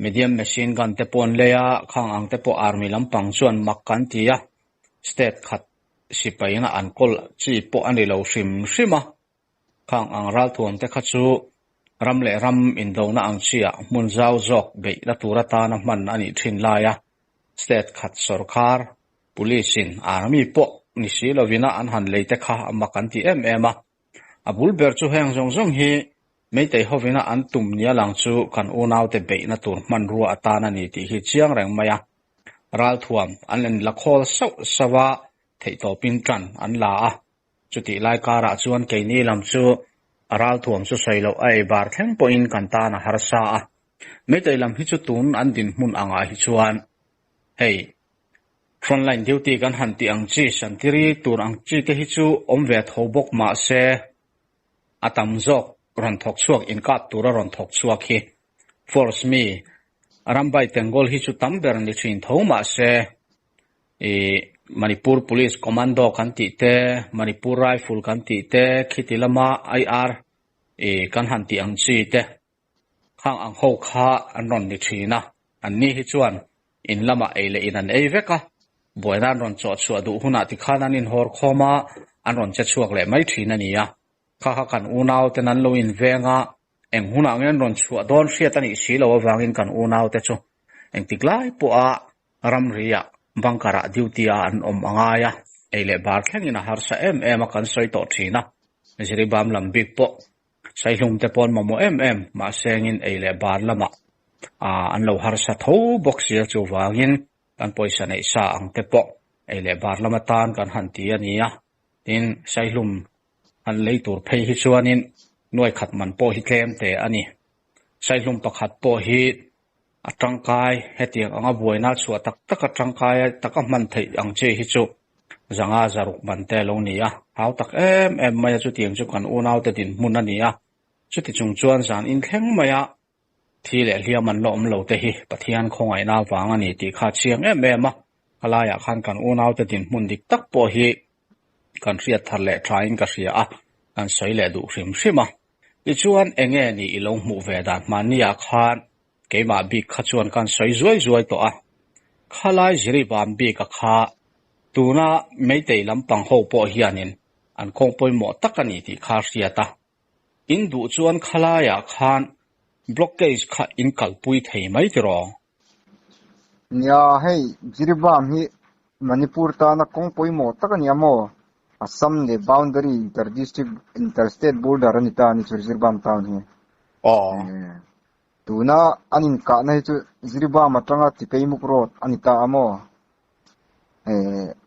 medium machine gun te pon leya khang ang te po army lampang chuan mak kan tia state khat sipaina an kol chi po ani lo hrim khang ang ral thuam te kha chu ram le ram in do na ang chia mun zau jok be la tura ta na man ani thin la ya state khat sarkar police in army po ni si lovina an han leite kha makan ti em abul ber chu heng zong hi meitei hovina an tum nia lang chu kan unau te be na tur man ru atana ni ti hi chiang reng maya ral thuam an len la khol sawa thei to pin tran an la chuti lai kara chuan ke ni lam chu ral thuam chu sailo ai bar thleng po in kan ta na har sa meitei lam hi chu tun an din mun anga hi chuan hei frontline duty kan han ti ang chi santiri tur ang chi te hi chu om ve thobok ma se atam zok ron thok chuak in ka tura ron thok chuak hi force me rambai tengol hi chu tamber ni thin thoma se Manipur Police Commando kan ti te Manipur Rifle kan ti te khitilama IR kan han ti ang chi te khang ang ho kha an ron ni thina an ni hi chuan in lama ele in an ei veka boiran ron cho chu adu huna ti khanan in hor khoma an ron che chuak le mai thina ni ya kha kan unau te nan lo in venga eng huna ngen ron chu adon hriat ani si lo wangin kan unau te chu eng tiklai po a ram ria bangkara duty an om angaya ele bar thleng in a har sa em kan soi to thina jiri bam lam big po sai hlum te pon mamo ma sengin ele bar lama an lo har sa tho box ya chu wangin kan poisa nei sa ang te po ele bar lama tan kan han ti ania tin sai hlum an leitur phei hi chuanin noi khat man po hi tlem te ani sai hlum pakhat po hi atangkai hetiang anga buaina chu tak atangkai taka man thei ang che hi chu zanga zaruk man te lo nia hau tak em maya chu tiang chu kan unau te din mun ania chu ti chung chuan zan in thleng maya thi le hliam an lom lo te hi pathian khongai na wang ani ti kha chiang em alaya khan kan unau te din mun dik tak po hi kan riat thar le trying ka ria kan soi le du hrim ichuan enge ni ilong mu ve dan mania khan keima bi khachuan kan soi zuai to khalai jiri bam bi ka kha tuna meitei lampang ho po hianin an khong poi mo takani ti kha riata in du chuan khalaya khan blockage kha in kalpui thei mai tiro nya hei jiribam hi manipur ta na kong poi mo takani amo assam le boundary interstate border ani ta ni jiribam town hi tuna anin ka na hi chu jiribam atanga tipei muk road ani ta amo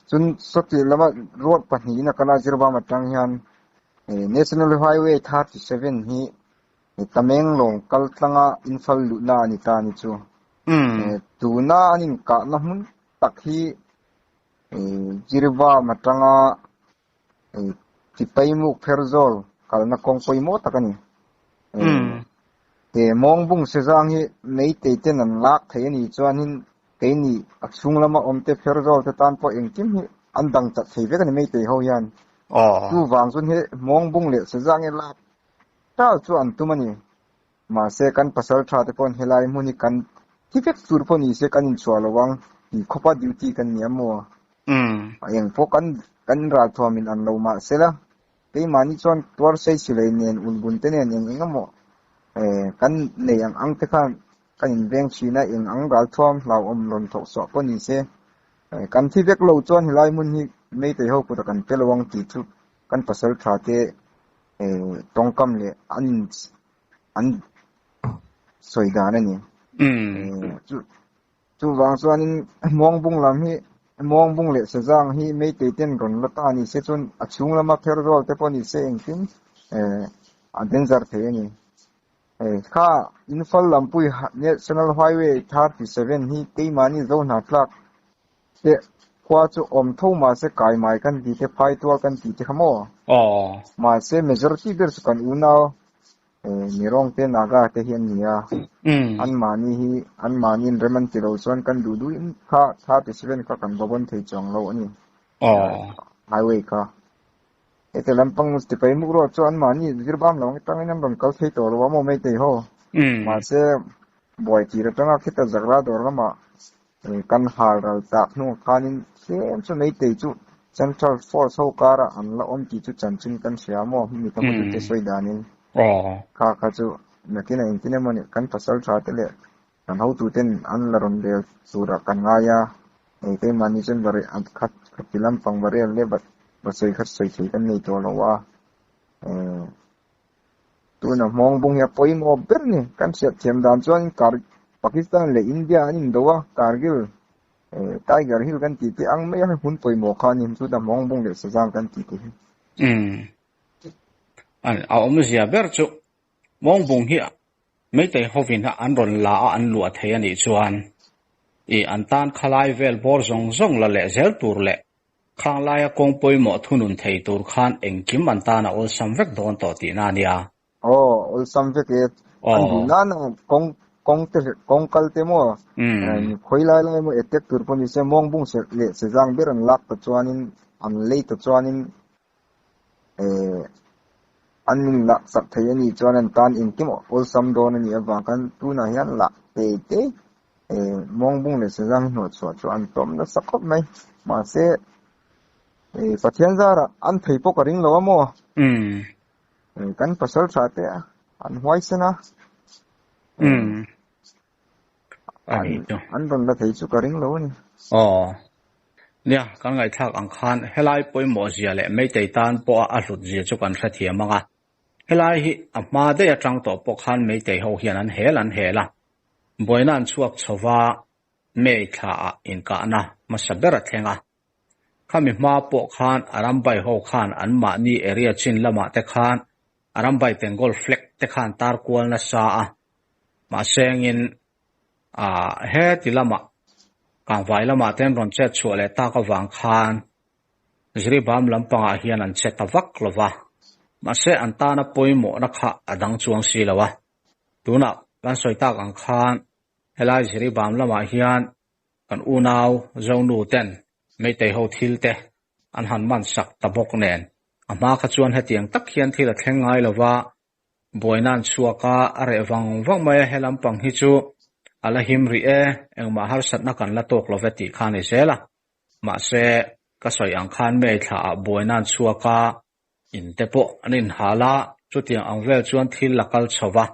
chun soti lama road pani na kala jiribam atang hian national highway 37 hi Tamenglong kaltanga infal luna ani ta ni chu tuna anin ka na hun takhi jirwa matanga tipaimu pherzol kalna kongpoi mo takani te mongbung sejang hi nei te ten an lak thei ani chuan hin cái ni sung lama om te pher zo te tan po eng kim hi an dang chat thei ve kan mei te ho yan tu wang sun he mong bung le se jang e la ta chu an tu mani ma se kan pasal tha te pon helai muni kan ti vek sur pon ni se kan in chwa lawang i khopa duty kan ni amo eng po kan ra thomin an lo ma se la ke mani chon tor sei silei nen un bun te nen eng amo kan ne yang ang te khan kan in veng china eng ang ral thom lau om lon thok so pon ni se kan thi vek lo chon helai mun hi mei te ho pu ta kan pelawang ti thu kan pasal tha te tongkam le an soida na ni chu wang chuan in mong bung lam hi mong bung le se jang hi mei te ten ron la ta ni se chun a chung lama pher rol te pon ni se eng tin a danger the ni kha infal lampui national highway 37 hi te mani zo na tlak te kwa chu om tho ma se kai mai kan ti te phai tual kan ti te khamo ma se majority ber su kan unao mirong te naga te hian nia an mani reman ti lo chuan kan du in kha 37 kha kan babon thei chong lo ani highway kha ete lampang sti pai mu ro chuan mani zirbam lo tang nam ron kal thei to lo mo mei te ho ma se boy ti ra tanga khita zagra dor ma kan hal ral tak nu khanin sem chu nei te chu central force ho kara an la om ti chu chanchin kan siamo mi ta mu te soidanin kha chu nakina intina moni kan pasal tratele kan how to ten an la ron de sura kan ngaya te mani chen bare an khat pilam pang bare le bat basoi khat soi thei kan nei to lawa tu na mong bung ya poi mo ber ni kan se them dan chuan kar Pakistan le India anin dowa Kargil Tiger Hill kan ti te ang me hun poi mo khanin chu da mong bung le sa jang kan ti te an a om zia ber chu mong bung hi mấy tay hovin ha an ron la an lua thei ani chuan i an tan khalai vel bor zong zong la le zel tur le khang laia kong poi mo thunun thei tur khan engkim an ta na ol sam vek don to ti na nia ol sam vek e an du na na kong kal te mo khoi lai lai mo etek tur pon se mong bung se le se jang ber an lak to chuanin an lei to chuanin an min la sak thei ani chuan an tan in kim ol sam don ani awa kan tu na hian la te mong bung le se jang no chu an tom na sakop mai ma se pathian zara an thei po ka ring lo mo kan pasal tha te an huai sena an don la thei chu ka ring lo ni nia kan ngai thak ang khan helai poi mo zia le mei tei tan po a hlut zia chu kan thla thiam anga helai hi a ma de atang to po khan mei tei ho hian an hela boinan chuak chowa mei tha in ka na ma sabera thenga khami ma po khan aram bai ho khan an ma ni area chin lama te khan aram bai tengol flek te khan tar kwal na sa a ma sengin he ti lama kang vai lama ten ron chet chu le ta ka wang khan zri bam lampanga hian an chet awak lova ma se an ta na poimo na kha adang chuang si lawa tuna kan soita kang khan helai zri bam lama hian kan unaw zonu ten mei te ho thil te an han man sak tabok nen ama kha chuan hetiang tak hian thila thlengai lova boinan chuaka are wang mai helam pang hi chu ala him ri engma har satna kan la tok loveti khani sela ma se ka soi ang khan me tha boinan chuaka in te po anin hala chutiang ang vel chuan thil lakal chowa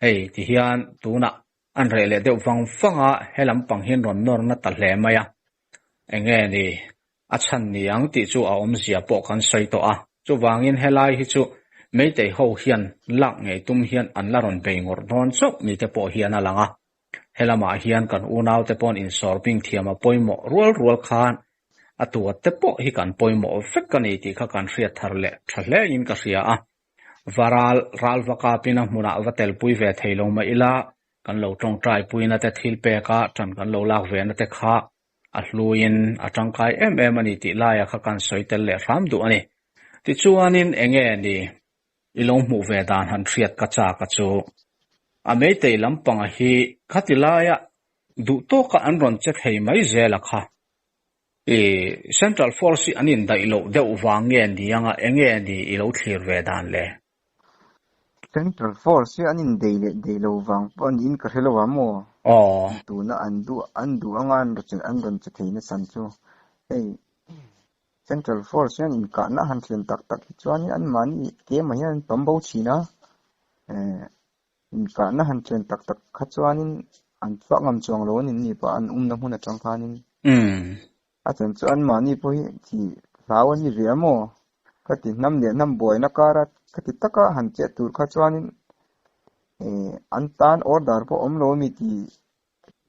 hei ti hian tuna an rele de wanga helam pang hin ron nor na ta hle maya enge ni a chan ni ang ti chu a om zia po kan soi to a chu wangin helai hi chu mei te ho hian lak ngei tum hian an la ron be ngor don chok mi te po hian alanga helama hian kan unaw te pon in sorping thiama poimo rual khan atua te po hi kan poimo fek kan ti kha kan ria tharle thle in ka ria a varal ralwaka pina muna vatel pui ve theilong ma ila kan lo tong trai puina te thil pe ka tan kan lo lak ve na te kha a hluin atangkai ani ti laia kha kan soitel le ram du ani ti chuanin enge ni ilong mu ve dan han riat ka cha ka chu a mei te lampang hi khatilaya du to ka an ron che thei mai zela kha Central Force anin dai lo deuh wange ni anga enge ni I lo thlir ve dan le Central Force anin deilo wang pon in ka helo mo tu na andu angan ron che theina san chu ei Central Force in ka na han thlen tak tak chuan an mani ke ma hian pambo china in ka na han thlen tak tak kha chuan an chwa ngam chuang lo nin ni pa an na hmun atang khanin a chan chu an mani po hi chi lawan ni ve mo ka ti nam le nam boy na kara ka ti taka han che tur kha chuan an tan order po om lo mi ti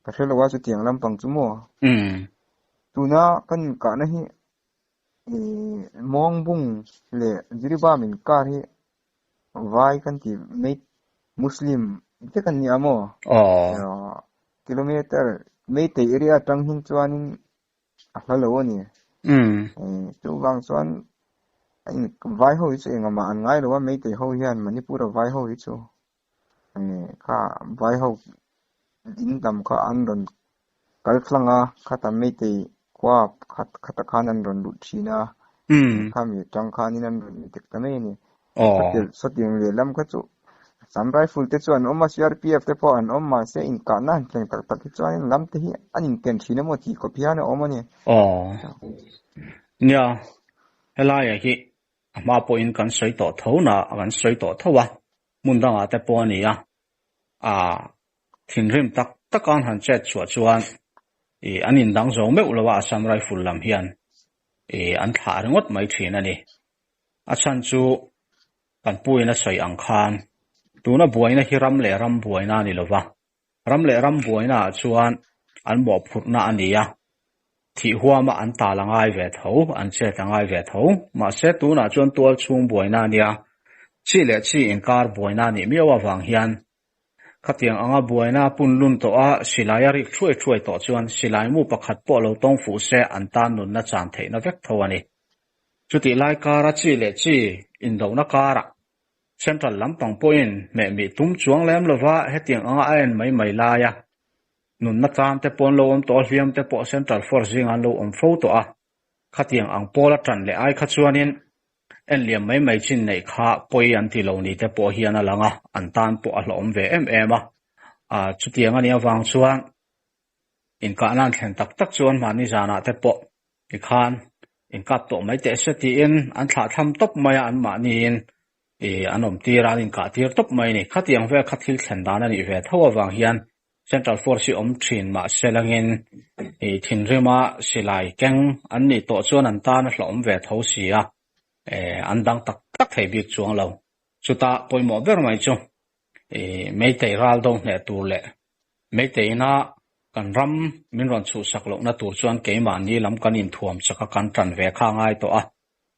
ka helo wa chu tiang lam pang chu mo tuna kan ka na hi mong bung le jiriba min kar hi vai kan ti mate muslim te kan ni amo kilometer mate area tang hin chuanin a halo ni chu wang chuan vai ho chu engama an ngai lo wa mate ho hian manipur vai ho hi chu kha vai ho din dam kha an ron kal thlanga khata mate kwa khata khan an ron lut thina khami tang khanin an ron tek ta mai ni sotiang le lam kha chu sam rifle te chuan oma CRPF te po an oma se in ka na thleng tak tak chuan lam te hi anin ken thina mo ti ko piana omani nya helaya hi ma po in kan soi to thona kan soi to thowa mundanga te po ni ya thinrim tak takan han chet chuan anin dang zo me ulawa sam rifle lam hian an thla ringot mai thina ni achan chu kan puina soi ang khan tuna buaina hi ram le ram buaina ni lova ram le ram buaina chuan an bo phutna ania thi huama an ta langai ve tho an che tangai ve tho ma se tuna chuan tual chung buaina nia chi le chi in kar buaina ni miawa wang hian khatiang anga buaina punlun to a silayari thruai to chuan silai mu pakhat po lo tong fu se an tan nun na chan theina vek tho ani chuti lai kara chi le chi in do na kara Central lampang point me mi tum chuang lem lova hetiang anga ain mai la ya nun na chan te pon lo om to hliam te po Central Force jing an lo om fo to a khatiang ang pola tran le ai kha chuanin en liam mai chin nei kha poi an ti lo ni te po hian alanga an tan po a hlom ve em a chutiang ani awang chuan in ka nan thlen tak chuan mani jana te po ni khan in ka to mai te seti in an thla tham top mai an mani in anom tira in ka tir top mai ni khatiang ve khathil thlen dan ani ve thawa wang hian Central Force om thin ma selangin thinrima silai keng an ni to chuan an tan hlom ve tho sia an dang tak thei bik chuang lo chuta poimo ber mai chu meitei ral dong ne tur le meitei na kan ram min ron chu sak lo na tur chuan keima ni lam kan in thuam chaka kan tran ve kha ngai to a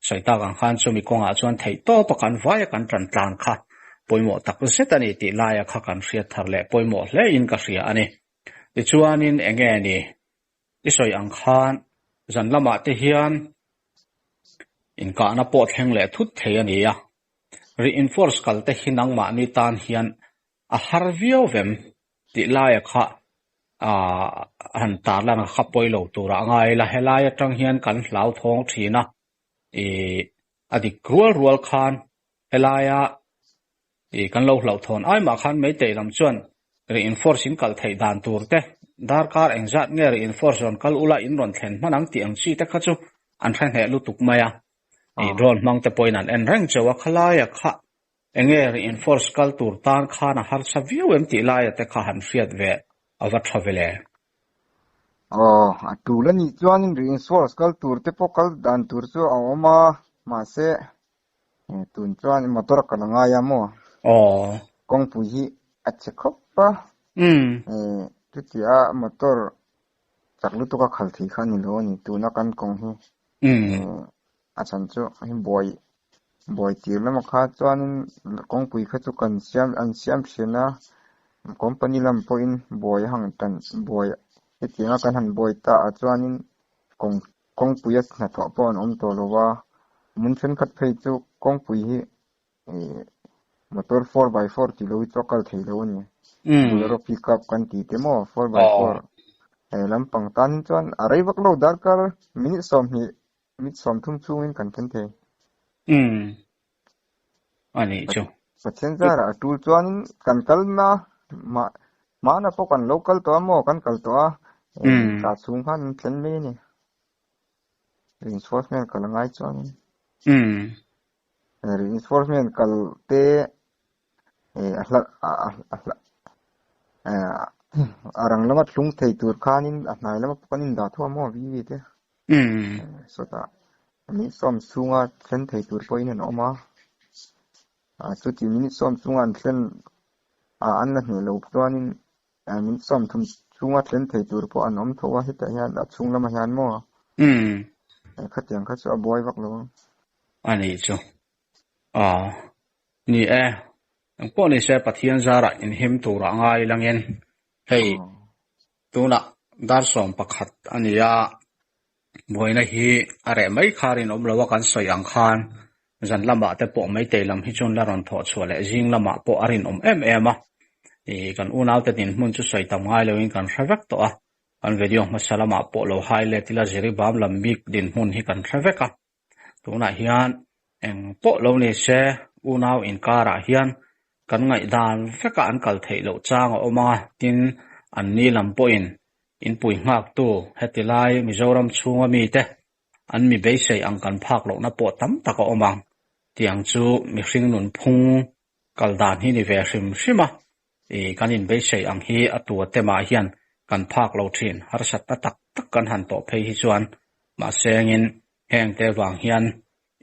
saita kan khan chu mi konga chuan thei to pakan vai kan tran tlan kha poimo tak setani ti laia kha kan hria thar le poimo hle in ka hria ani ti chuanin enge ni isoi ang khan zan lama te hian in ka na po thleng le thut thei ani ya reinforce kal te hinang ma ni tan hian a harvio vem ti laia kha han tar lan kha poilo tura ngai la helaya tang hian kan hlau thong thina adik rual khan helaya kan lo hlau thon ai ma khan mei te lam chuan reinforcing kal thei dan tur te darkar engzat nge reinforce on kal ula in ron thlen manang ti ang chi te kha chu an thang he lu tuk maya drone mang te poinan en rang chawa khalaya kha enge reinforce kal tur tan khana har sa view empty laia te kha han fiat ve ava travele tu la ni chuan reinforce kal tur te po kal dan tur chu awma ma se tun chuan motor kan nga ya mo kong pu hi ache khoppa tutia motor chaklu to ka khal thi khan ni lo ni tu na kan kong hi achan chu hi boy tir la ma kha chuan kong pui kha chu kan siam shena company lam po in boy hang tan boy etinga kan han boy ta chuanin kong puya na to pon om to lowa mun chen khat phei chu kong pui hi motor 4x4 ti lo chokal thei lo ni bolero pickup kan ti te mo 4x4 lampang tan chuan arai vak lo dar kar minute som thum chungin kan then the ani chu pathian zara atul chuan kan kalma ma na po kan local to mo kan kal to a ka chung han thlen me ni reinforcement kalangai chuan reinforcement kal te arang lama tlung thei tur khanin a hnai lama panin da thua mo vi te so ta mi som sunga thlen thei tur poin an oma chu ti minute som sunga thlen an na hne lo chuanin minute som thum sunga thlen thei tur po an om thowa hita hian a chung lama hian mo khatiang kha chu a boy vak lo ani chu ni ang po ni se pathian zara in him tura ngai langin hei tuna dar som pakhat ania boina hi are mai kharin om lawa kan soyang khan zan lama te po mai te lam hi chon la ron tho chule jing lama po arin om em a kan unaw te tin mun chu soi tam ngai lewin kan hravek to a kan video masalama po lo highlight tila jeri bam lam bik din mun hi kan hraveka tuna hian eng po lo ni se unaw in kara hian kan ngai dan feka an kal thei lo chang oma tin an ni lam po in pui ngak tu hetilai mizoram chunga mi te an mi be sei ang kan phak lo na po tam taka omang tiang chu mi hring nun phung kal dan hi ni ve hrim hima kanin be sei ang hi atua tema hian kan phak lo thin har sat ta tak tak kan han to phei hi chuan ma sengin heng te wang hian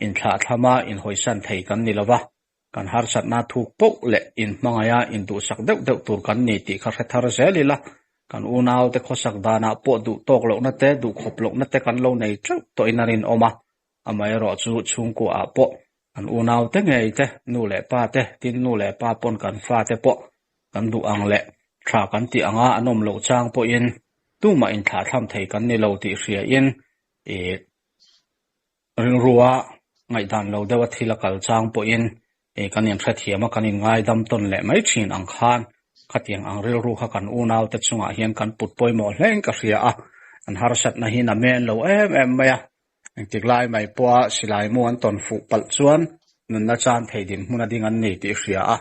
in thla thlama in hoisan thei kan ni lova kan har sat na thuk po le in mangaya in du sak deuh tur kan ni ti kha thar zelila kan unaw te khosak dana po du tok lo na te du khop lo na te kan lo nei chu to inarin oma amai ro chu chungku a po kan unaw te ngei te nu le pa te tin nu le pa pon kan fa te po kan du ang le tha kan ti anga anom lo chang po in tu ma in tha tham thei kan ni lo ti hria in ring ruwa ngai dan lo dewa thila kal chang po in kan in thathiama kan in ngai dam ton le mai thin ang khan khatiang ang rel ru kha kan unaw te chunga hian kan put poimo hleng ka hria a an harsat na hi na men lo em maya ang tiklai mai po silai mu an ton fu pal chuan nun na chan thei din hmuna ding an nei ti hria a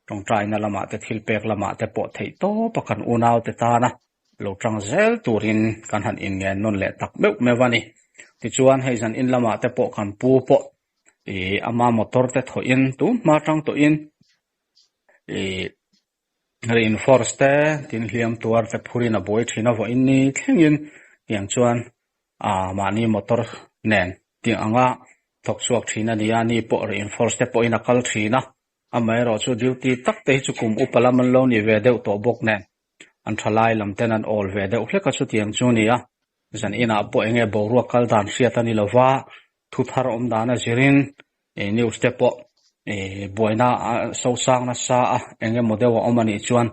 tong trai na lama te thil pek lama te po thei to pakan unaw te ta na lo tang zel turin kan han in ngen non le tak meu mewani ti chuan hei zan in lama te po kan pu po ama motor te tho in tu ma tang to in reinforce te tin hliam tuar te phurina boi thina vo in ni thlengin tiang chuan mani motor nen ting anga thok chuak thina ni ani po reinforce te po in akal thina amai ro chu duty tak te chu kum upalaman lo ni ve deuh to bok nen an thalai lam ten an all ve deuh hleka chu tiang chu ni a zan ina po enge boruak kal dan hriat ani lova thu thar om dana zirin news te po boina so sang na sa enge model wa omani chuan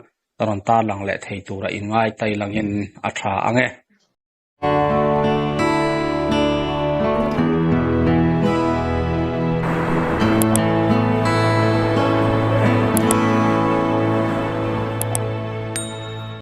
ron ta lang le thei tura in ngai tai lang in a tha ange